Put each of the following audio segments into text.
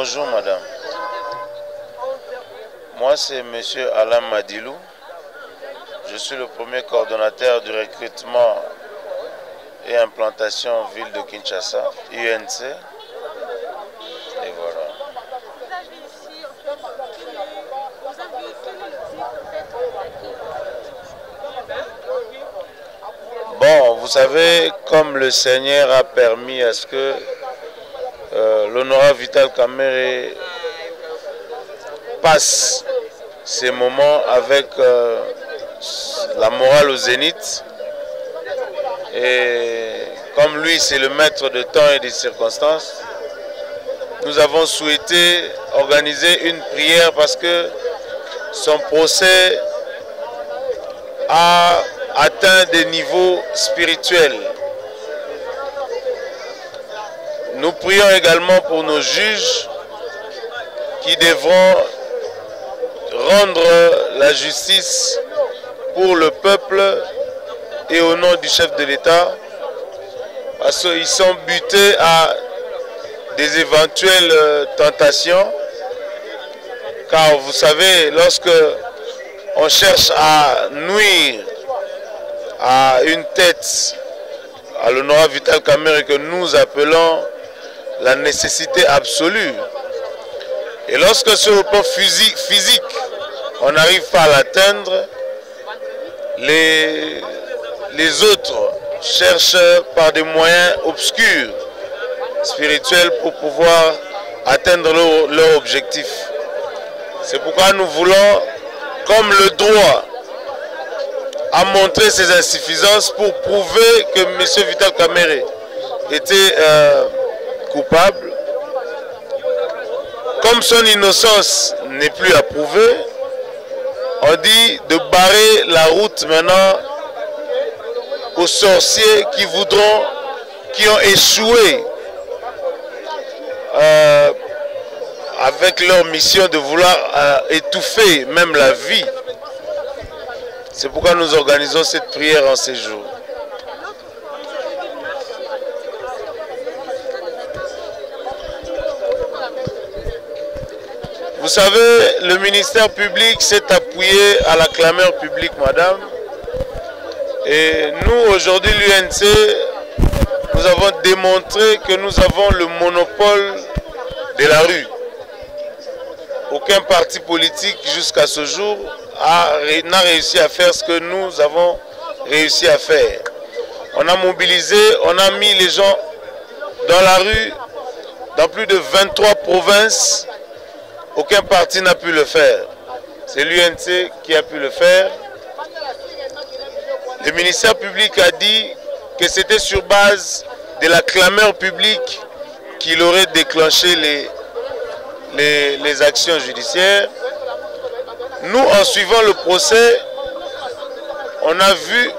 Bonjour madame. Moi c'est monsieur Alain Madilou. Je suis le premier coordonnateur du recrutement et implantation en ville de Kinshasa, UNC. Et voilà. Bon, vous savez, comme le Seigneur a permis à ce que l'honorable Vital Kamerhe passe ces moments avec la morale au zénith, et comme lui c'est le maître de temps et des circonstances, nous avons souhaité organiser une prière parce que son procès a atteint des niveaux spirituels. Nous prions également pour nos juges qui devront rendre la justice pour le peuple et au nom du chef de l'État, parce qu'ils sont butés à des éventuelles tentations, car vous savez, lorsque on cherche à nuire à une tête, à l'honorable Vital Kamerhe, que nous appelons la nécessité absolue, et lorsque sur le plan physique on n'arrive pas à l'atteindre, les autres cherchent par des moyens obscurs, spirituels, pour pouvoir atteindre leur objectif. C'est pourquoi nous voulons, comme le droit a montré ses insuffisances pour prouver que M. Vital Kamerhe était coupable, comme son innocence n'est plus à prouver, on dit de barrer la route maintenant aux sorciers qui ont échoué avec leur mission de vouloir étouffer même la vie. C'est pourquoi nous organisons cette prière en ces jours. Vous savez, le ministère public s'est appuyé à la clameur publique, madame. Et nous, aujourd'hui, l'UNC, nous avons démontré que nous avons le monopole de la rue. Aucun parti politique, jusqu'à ce jour, n'a réussi à faire ce que nous avons réussi à faire. On a mobilisé, on a mis les gens dans la rue, dans plus de 23 provinces. Aucun parti n'a pu le faire. C'est l'UNC qui a pu le faire. Le ministère public a dit que c'était sur base de la clameur publique qu'il aurait déclenché les actions judiciaires. Nous, en suivant le procès, on n'a vu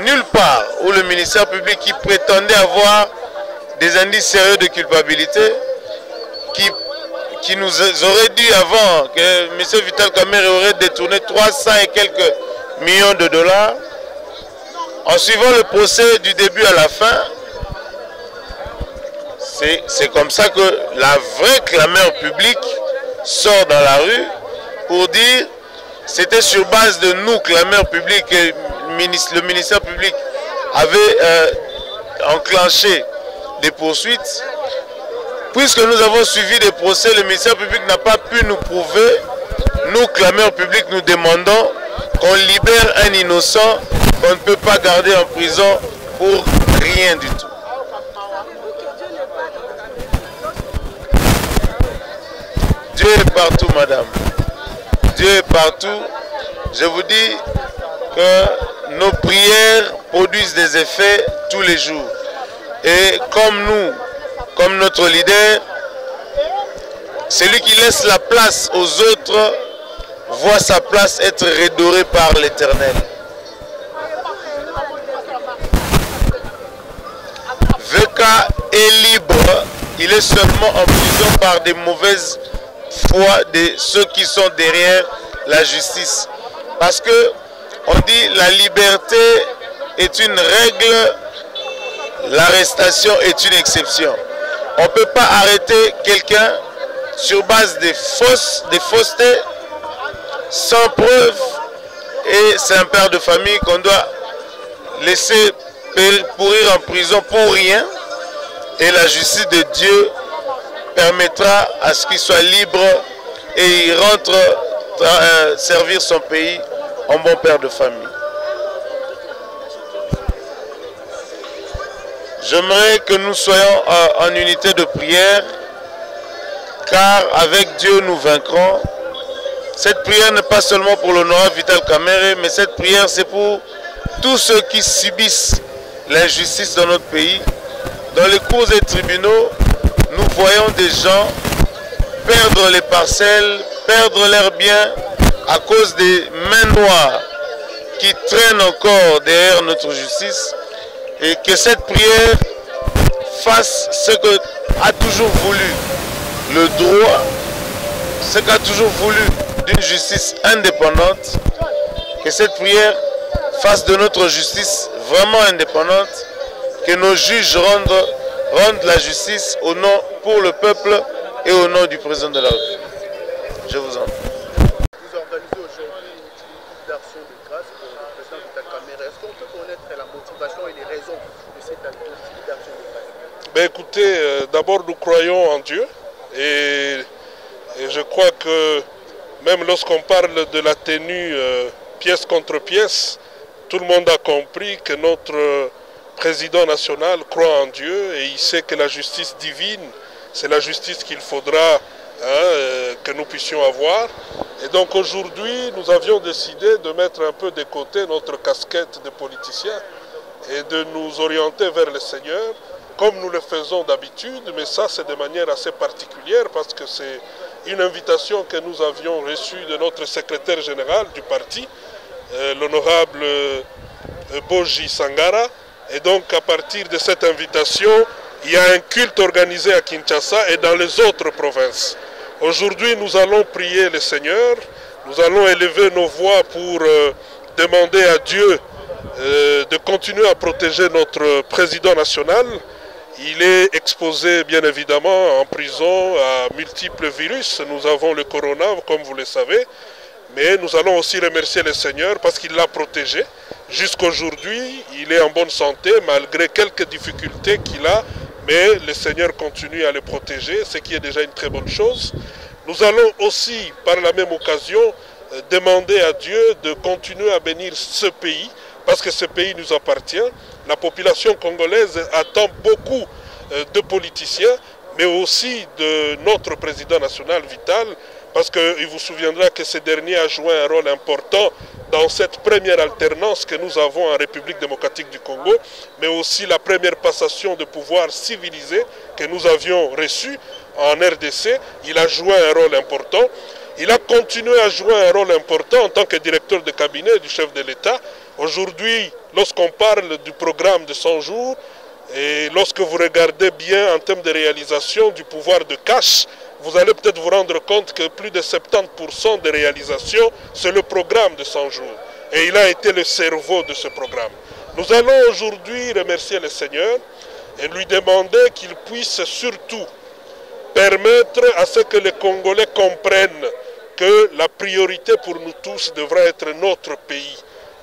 nulle part où le ministère public, qui prétendait avoir des indices sérieux de culpabilité, qui nous aurait dit avant que M. Vital Kamerhe aurait détourné 300 et quelques millions de dollars. En suivant le procès du début à la fin, c'est comme ça que la vraie clameur publique sort dans la rue pour dire c'était sur base de nous, clameurs publics, que le ministère public avait enclenché des poursuites. Puisque nous avons suivi des procès, le ministère public n'a pas pu nous prouver. Nous, clameurs publics, nous demandons qu'on libère un innocent qu'on ne peut pas garder en prison pour rien du tout. Dieu est partout, madame. Dieu est partout. Je vous dis que nos prières produisent des effets tous les jours. Et comme nous, comme notre leader, celui qui laisse la place aux autres voit sa place être redorée par l'Éternel. VK est libre, il est seulement en prison par des mauvaises foi de ceux qui sont derrière la justice. Parce que on dit la liberté est une règle, l'arrestation est une exception. On ne peut pas arrêter quelqu'un sur base des faussetés, sans preuve, et c'est un père de famille qu'on doit laisser pourrir en prison pour rien, et la justice de Dieu permettra à ce qu'il soit libre et il rentre servir son pays en bon père de famille. J'aimerais que nous soyons en unité de prière, car avec Dieu nous vaincrons. Cette prière n'est pas seulement pour l'honorable Vital Kamerhe, mais cette prière c'est pour tous ceux qui subissent l'injustice dans notre pays. Dans les cours et tribunaux, nous voyons des gens perdre les parcelles, perdre leurs biens à cause des mains noires qui traînent encore derrière notre justice, et que cette prière fasse ce que a toujours voulu le droit, ce qu'a toujours voulu d'une justice indépendante, que cette prière fasse de notre justice vraiment indépendante, que nos juges rendent la justice au nom, pour le peuple et au nom du président de la République. Je vous en prie. Vous organisez aujourd'hui une équipe d'action de grâce pour le président Vital Kamerhe. Est-ce qu'on peut connaître la motivation et les raisons de cette équipe d'action de grâce? Ben écoutez, d'abord nous croyons en Dieu et je crois que même lorsqu'on parle de la tenue pièce contre pièce, tout le monde a compris que notre président national croit en Dieu et il sait que la justice divine, c'est la justice qu'il faudra que nous puissions avoir. Et donc aujourd'hui, nous avions décidé de mettre un peu de côté notre casquette de politicien et de nous orienter vers le Seigneur, comme nous le faisons d'habitude, mais ça c'est de manière assez particulière parce que c'est une invitation que nous avions reçue de notre secrétaire général du parti, l'honorable Boji Sangara. Et donc à partir de cette invitation, il y a un culte organisé à Kinshasa et dans les autres provinces. Aujourd'hui, nous allons prier le Seigneur, nous allons élever nos voix pour demander à Dieu de continuer à protéger notre président national. Il est exposé bien évidemment en prison à multiples virus. Nous avons le corona, comme vous le savez. Mais nous allons aussi remercier le Seigneur parce qu'il l'a protégé. Jusqu'aujourd'hui, il est en bonne santé malgré quelques difficultés qu'il a. Mais le Seigneur continue à le protéger, ce qui est déjà une très bonne chose. Nous allons aussi, par la même occasion, demander à Dieu de continuer à bénir ce pays, parce que ce pays nous appartient. La population congolaise attend beaucoup de politiciens, mais aussi de notre président national Vital, parce qu'il vous souviendra que ce dernier a joué un rôle important dans cette première alternance que nous avons en République démocratique du Congo, mais aussi la première passation de pouvoir civilisé que nous avions reçue en RDC. Il a joué un rôle important. Il a continué à jouer un rôle important en tant que directeur de cabinet du chef de l'État. Aujourd'hui, lorsqu'on parle du programme de 100 jours, et lorsque vous regardez bien en termes de réalisation du pouvoir de cash, vous allez peut-être vous rendre compte que plus de 70% des réalisations, c'est le programme de 100 jours. Et il a été le cerveau de ce programme. Nous allons aujourd'hui remercier le Seigneur et lui demander qu'il puisse surtout permettre à ce que les Congolais comprennent que la priorité pour nous tous devra être notre pays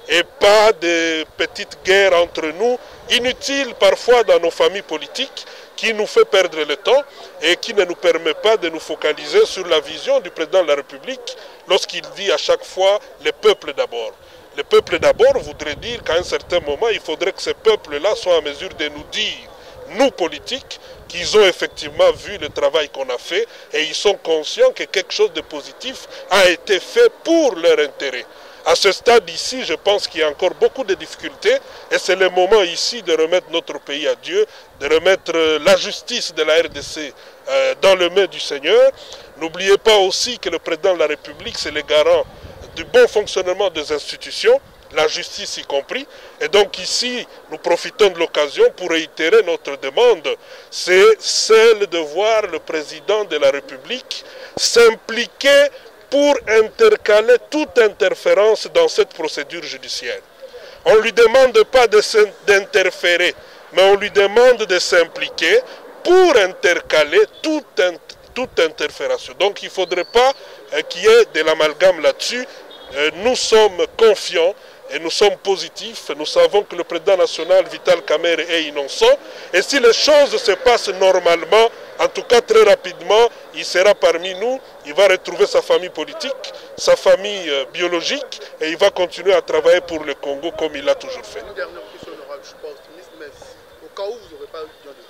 et pas de petites guerres entre nous, inutiles parfois dans nos familles politiques, qui nous fait perdre le temps et qui ne nous permet pas de nous focaliser sur la vision du président de la République lorsqu'il dit à chaque fois « le peuple d'abord ». Le peuple d'abord voudrait dire qu'à un certain moment, il faudrait que ce peuple-là soit en mesure de nous dire, nous politiques, qu'ils ont effectivement vu le travail qu'on a fait et ils sont conscients que quelque chose de positif a été fait pour leur intérêt. À ce stade ici, je pense qu'il y a encore beaucoup de difficultés et c'est le moment ici de remettre notre pays à Dieu, de remettre la justice de la RDC dans les mains du Seigneur. N'oubliez pas aussi que le président de la République, c'est le garant du bon fonctionnement des institutions, la justice y compris. Et donc ici, nous profitons de l'occasion pour réitérer notre demande. C'est celle de voir le président de la République s'impliquer pour intercaler toute interférence dans cette procédure judiciaire. On ne lui demande pas d'interférer, mais on lui demande de s'impliquer pour intercaler toute toute interfération. Donc il ne faudrait pas qu'il y ait de l'amalgame là-dessus. Nous sommes confiants et nous sommes positifs. Nous savons que le président national Vital Kamerhe est innocent. Et si les choses se passent normalement, en tout cas très rapidement, il sera parmi nous. Il va retrouver sa famille politique, sa famille biologique, et il va continuer à travailler pour le Congo comme il l'a toujours fait. Une dernière question, je ne suis pas optimiste, mais au cas où vous n'aurez pas eu besoin de cause.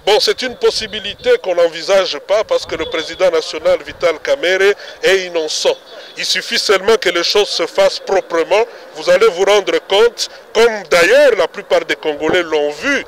Bon, c'est une possibilité qu'on n'envisage pas parce que le président national Vital Kamerhe est innocent. Il suffit seulement que les choses se fassent proprement. Vous allez vous rendre compte, comme d'ailleurs la plupart des Congolais l'ont vu.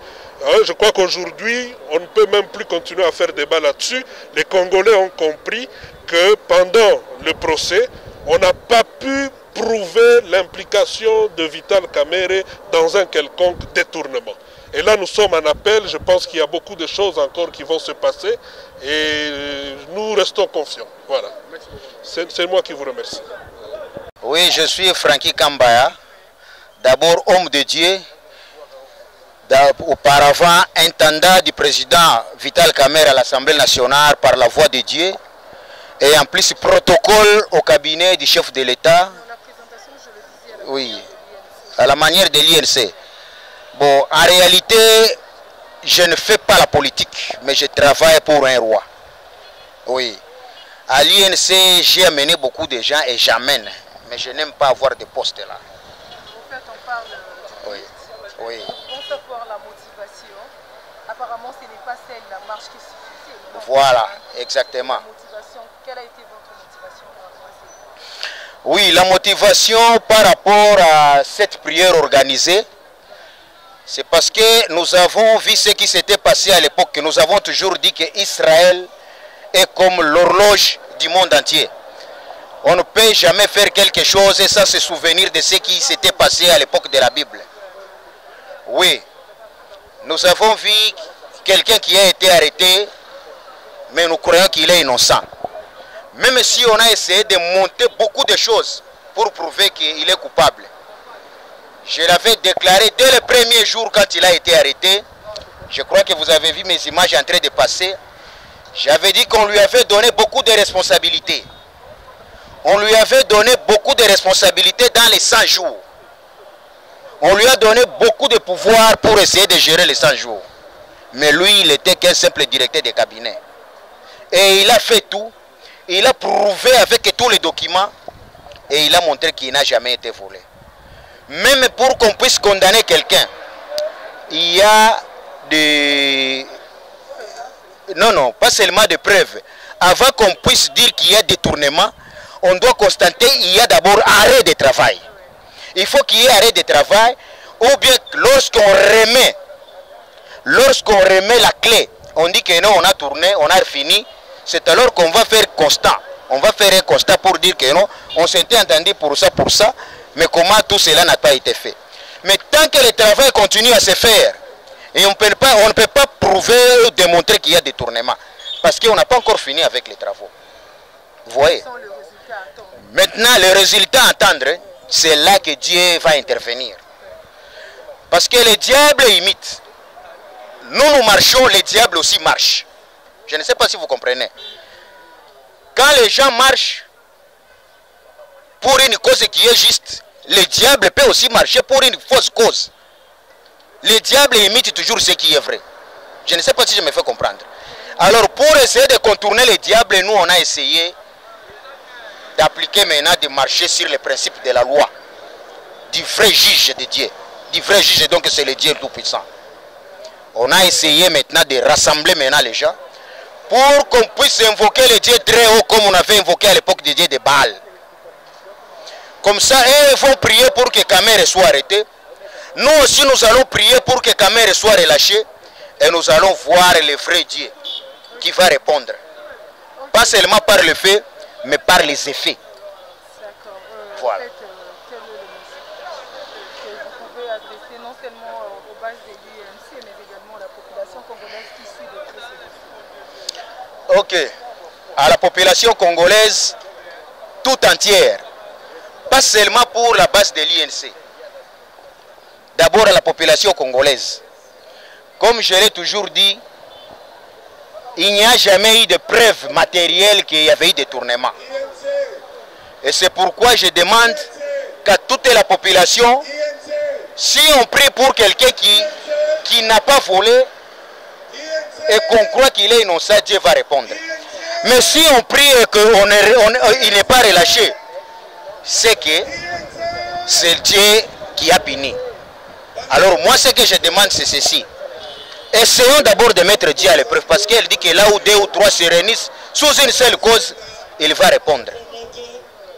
Je crois qu'aujourd'hui, on ne peut même plus continuer à faire débat là-dessus. Les Congolais ont compris que pendant le procès, on n'a pas pu prouver l'implication de Vital Kamerhe dans un quelconque détournement. Et là, nous sommes en appel. Je pense qu'il y a beaucoup de choses encore qui vont se passer. Et nous restons confiants. Voilà. C'est moi qui vous remercie. Oui, je suis Franky Kambaya. D'abord homme de Dieu. Auparavant, intendant du président Vital Kamerhe à l'Assemblée nationale par la voix de Dieu. Et en plus, protocole au cabinet du chef de l'État. Oui, à la manière de l'INC. Bon, en réalité, je ne fais pas la politique, mais je travaille pour un roi. Oui. À l'INC, j'ai amené beaucoup de gens et j'amène. Mais je n'aime pas avoir de postes là. En fait, on parle du oui. Oui. On savoir la motivation. Apparemment, ce n'est pas celle la marche qui suffit. Voilà, exactement. La motivation, quelle a été votre motivation par rapport à ça? Oui, la motivation par rapport à cette prière organisée, c'est parce que nous avons vu ce qui s'était passé à l'époque. Nous avons toujours dit qu'Israël est comme l'horloge du monde entier. On ne peut jamais faire quelque chose sans se souvenir de ce qui s'était passé à l'époque de la Bible. Oui, nous avons vu quelqu'un qui a été arrêté, mais nous croyons qu'il est innocent. Même si on a essayé de monter beaucoup de choses pour prouver qu'il est coupable. Je l'avais déclaré dès le premier jour quand il a été arrêté. Je crois que vous avez vu mes images en train de passer. J'avais dit qu'on lui avait donné beaucoup de responsabilités. On lui avait donné beaucoup de responsabilités dans les 100 jours. On lui a donné beaucoup de pouvoir pour essayer de gérer les 100 jours. Mais lui, il n'était qu'un simple directeur de cabinet. Et il a fait tout. Il a prouvé avec tous les documents. Et il a montré qu'il n'a jamais été volé. Même pour qu'on puisse condamner quelqu'un, il y a des... Non, pas seulement des preuves. Avant qu'on puisse dire qu'il y a détournement, on doit constater qu'il y a d'abord arrêt de travail. Il faut qu'il y ait arrêt de travail, ou bien lorsqu'on remet la clé, on dit que non, on a tourné, on a fini, c'est alors qu'on va faire constat. On va faire un constat pour dire que non, on s'était entendu pour ça, mais comment tout cela n'a pas été fait. Mais tant que le travail continue à se faire, et on ne peut pas prouver ou démontrer qu'il y a détournement, parce qu'on n'a pas encore fini avec les travaux. Vous voyez? Maintenant, le résultat à attendre, c'est là que Dieu va intervenir. Parce que le diable imite. Nous marchons, le diable aussi marche. Je ne sais pas si vous comprenez. Quand les gens marchent pour une cause qui est juste, le diable peut aussi marcher pour une fausse cause. Le diable imite toujours ce qui est vrai. Je ne sais pas si je me fais comprendre. Alors pour essayer de contourner le diable, nous on a essayé d'appliquer maintenant, de marcher sur les principes de la loi, du vrai juge de Dieu. Du vrai juge, donc c'est le Dieu tout-puissant. On a essayé maintenant de rassembler maintenant les gens pour qu'on puisse invoquer le Dieu très haut comme on avait invoqué à l'époque des dieux de Baal. Comme ça, ils vont prier pour que Kamerhe soit arrêté. Nous aussi, nous allons prier pour que Kamerhe soit relâché. Et nous allons voir le vrai Dieu qui va répondre. Pas seulement par le fait, mais par les effets. D'accord. Voilà. En fait, quel est le message que vous pouvez adresser non seulement aux bases de l'UMC, mais également à la population congolaise qui suit de près ces dossiers? Ok. À la population congolaise tout entière. Pas seulement pour la base de l'INC. D'abord à la population congolaise. Comme je l'ai toujours dit, il n'y a jamais eu de preuve matérielle qu'il y avait eu détournement. Et c'est pourquoi je demande qu'à toute la population, si on prie pour quelqu'un qui n'a pas volé et qu'on croit qu'il est innocent, Dieu va répondre. Mais si on prie et qu'il n'est pas relâché, c'est que c'est Dieu qui a puni. Alors moi ce que je demande c'est ceci. Essayons d'abord de mettre Dieu à l'épreuve, parce qu'elle dit que là où 2 ou 3 se réunissent sous une seule cause, il va répondre.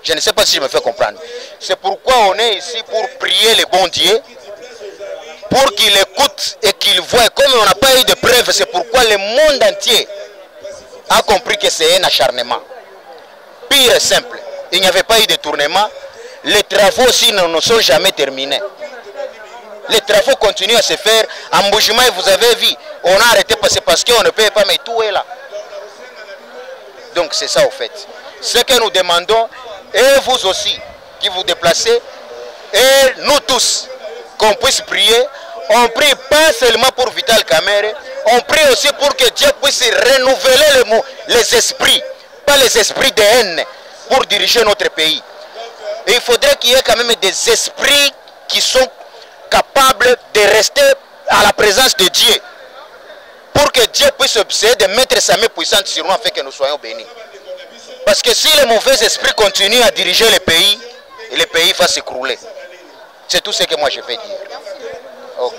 Je ne sais pas si je me fais comprendre. C'est pourquoi on est ici pour prier le bon Dieu, pour qu'il écoute et qu'il voie. Comme on n'a pas eu de preuves, c'est pourquoi le monde entier a compris que c'est un acharnement. Pire et simple, il n'y avait pas eu de détournement. Les travaux aussi ne sont jamais terminés. Les travaux continuent à se faire. En Mbujima, vous avez vu, on a arrêté parce qu'on ne peut pas, mais tout est là. Donc c'est ça au fait. Ce que nous demandons, et vous aussi qui vous déplacez, et nous tous, qu'on puisse prier. On prie pas seulement pour Vital Kamerhe, on prie aussi pour que Dieu puisse renouveler les esprits, pas les esprits de haine, pour diriger notre pays. Et il faudrait qu'il y ait quand même des esprits qui sont capables de rester à la présence de Dieu, pour que Dieu puisse essayer de mettre sa main puissante sur nous afin que nous soyons bénis. Parce que si les mauvais esprits continuent à diriger le pays va s'écrouler. C'est tout ce que moi je vais dire. Ok.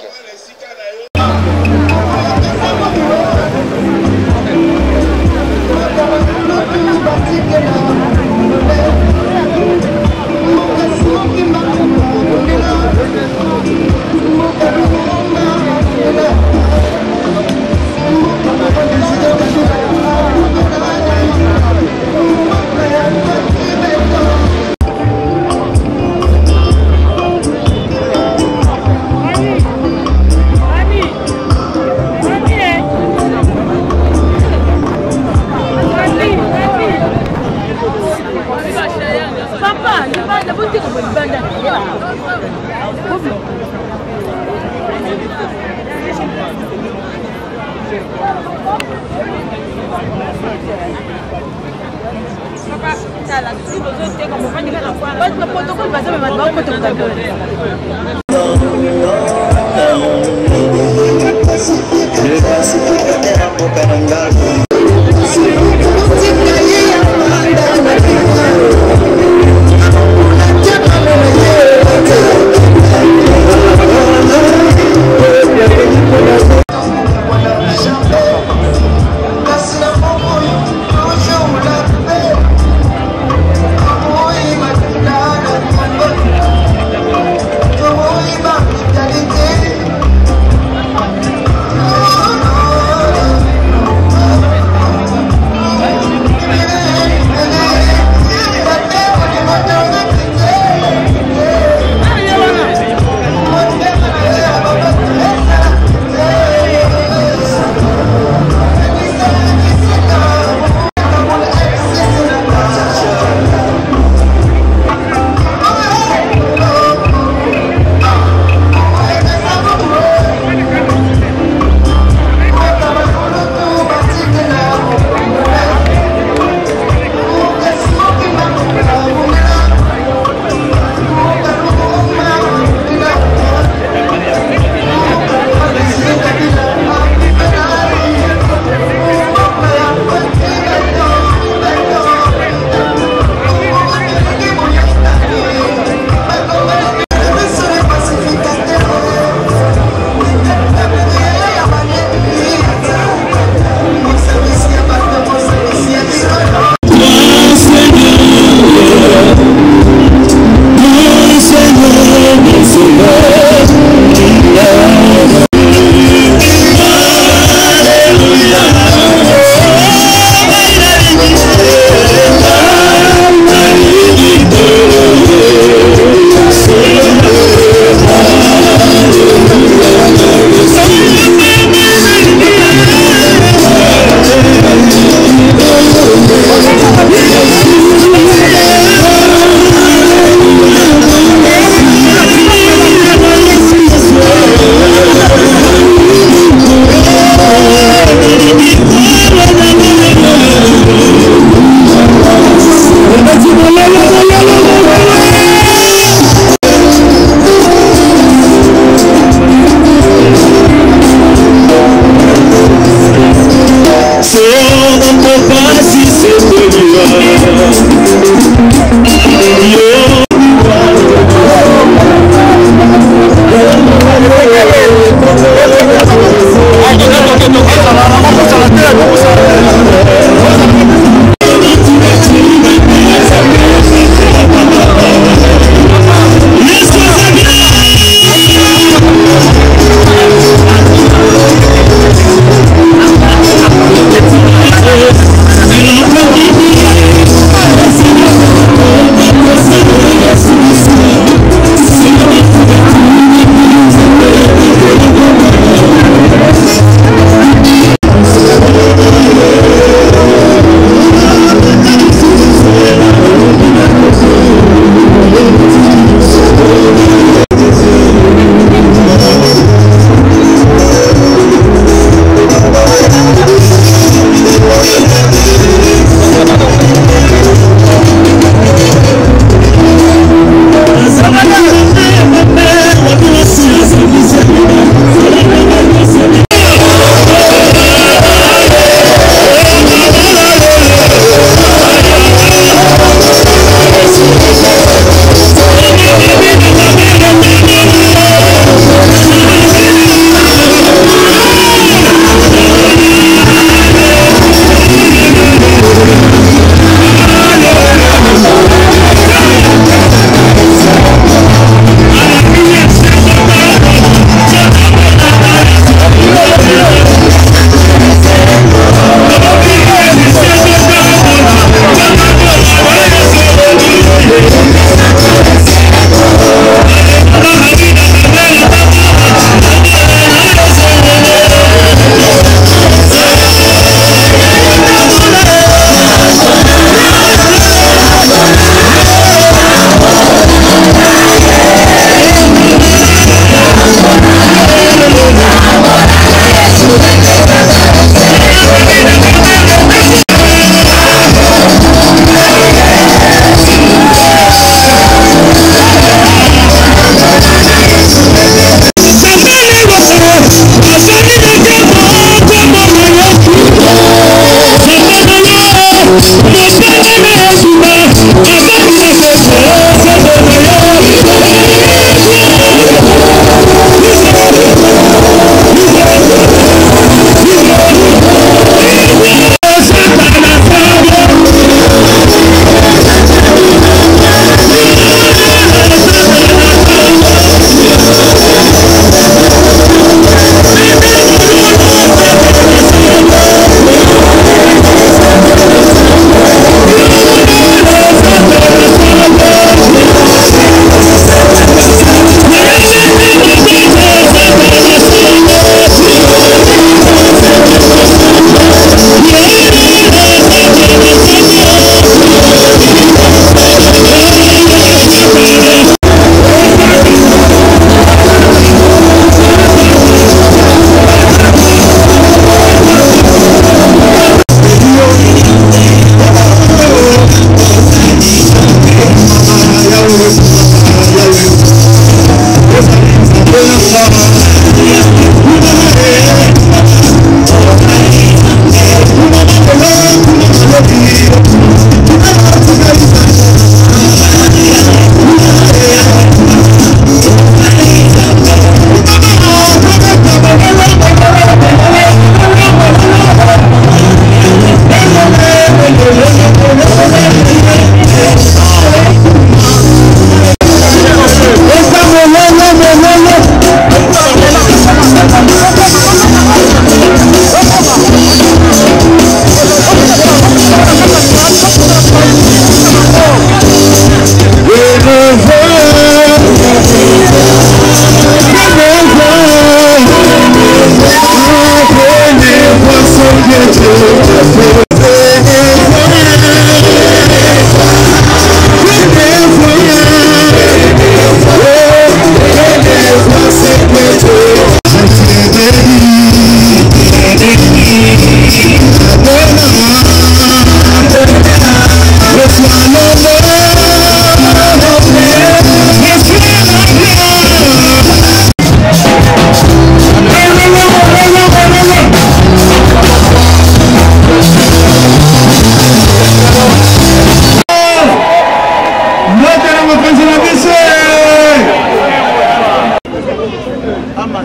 Oh,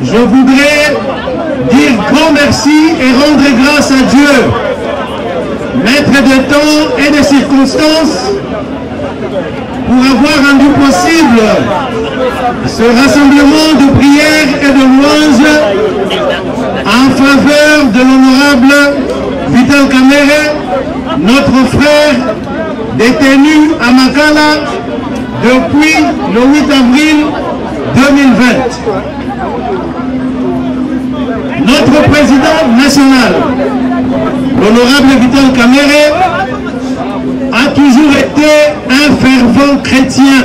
je voudrais dire grand merci et rendre grâce à Dieu, maître de temps et de circonstances, pour avoir rendu possible ce rassemblement de prières et de louanges en faveur de l'honorable Vital Kamerhe, notre frère détenu à Makala depuis le 8 avril 2020. Notre président national, l'honorable Vital Kamerhe, a toujours été un fervent chrétien,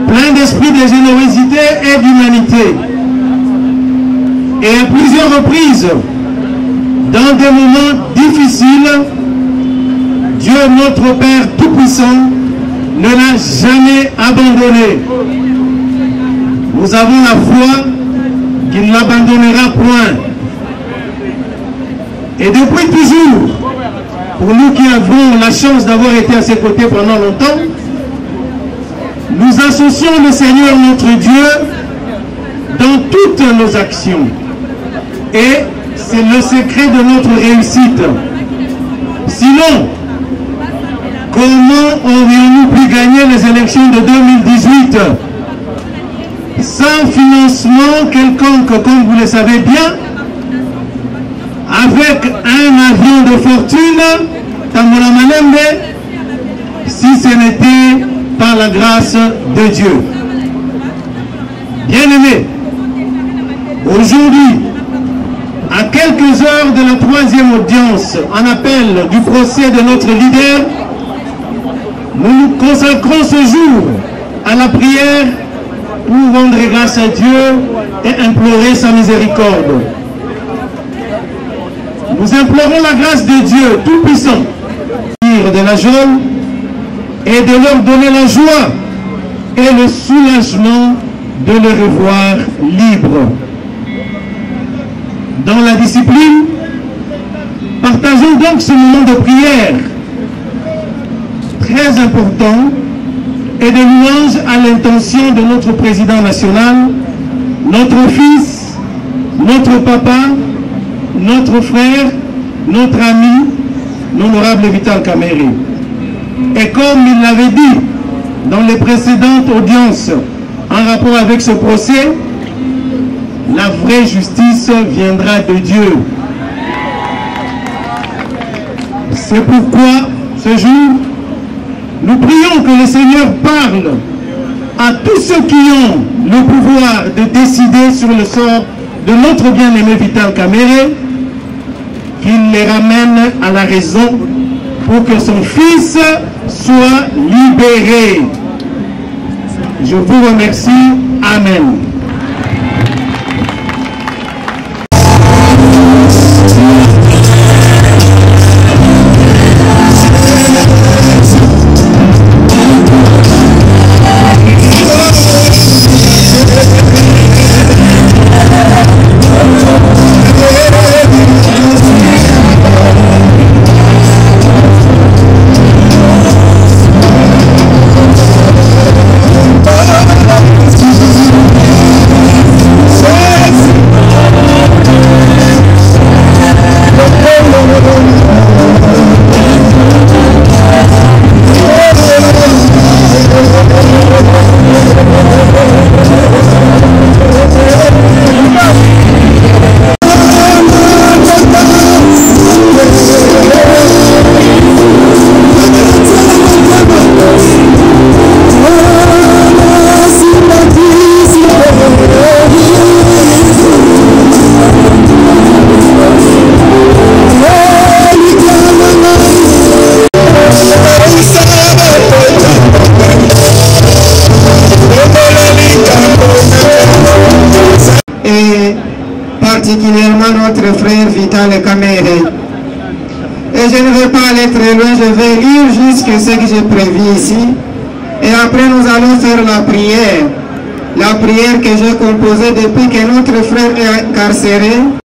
plein d'esprit de générosité et d'humanité. Et à plusieurs reprises, dans des moments difficiles, Dieu notre Père Tout-Puissant ne l'a jamais abandonné. Nous avons la foi qu'il ne l'abandonnera point. Et depuis toujours, pour nous qui avons la chance d'avoir été à ses côtés pendant longtemps, nous associons le Seigneur notre Dieu dans toutes nos actions. Et c'est le secret de notre réussite. Sinon, comment aurions-nous pu gagner les élections de 2018 sans financement quelconque, comme vous le savez bien, avec un avion de fortune, Tambola Malembe, si ce n'était par la grâce de Dieu. Bien-aimés, aujourd'hui, à quelques heures de la troisième audience, en appel du procès de notre leader, nous nous consacrons ce jour à la prière pour rendre grâce à Dieu et implorer sa miséricorde. Nous implorons la grâce de Dieu Tout-Puissant de la joie et de leur donner la joie et le soulagement de le revoir libre. Dans la discipline, partageons donc ce moment de prière très important et de louange à l'intention de notre président national, notre fils, notre papa, notre frère, notre ami, l'honorable Vital Kamerhe. Et comme il l'avait dit dans les précédentes audiences en rapport avec ce procès, la vraie justice viendra de Dieu. C'est pourquoi, ce jour, nous prions que le Seigneur parle à tous ceux qui ont le pouvoir de décider sur le sort de notre bien-aimé Vital Kamerhe, qu'il les ramène à la raison pour que son fils soit libéré. Je vous remercie. Amen. Particulièrement notre frère Vital Kamerhe. Et je ne vais pas aller très loin, je vais lire juste ce que j'ai prévu ici. Et après nous allons faire la prière que j'ai composée depuis que notre frère est incarcéré.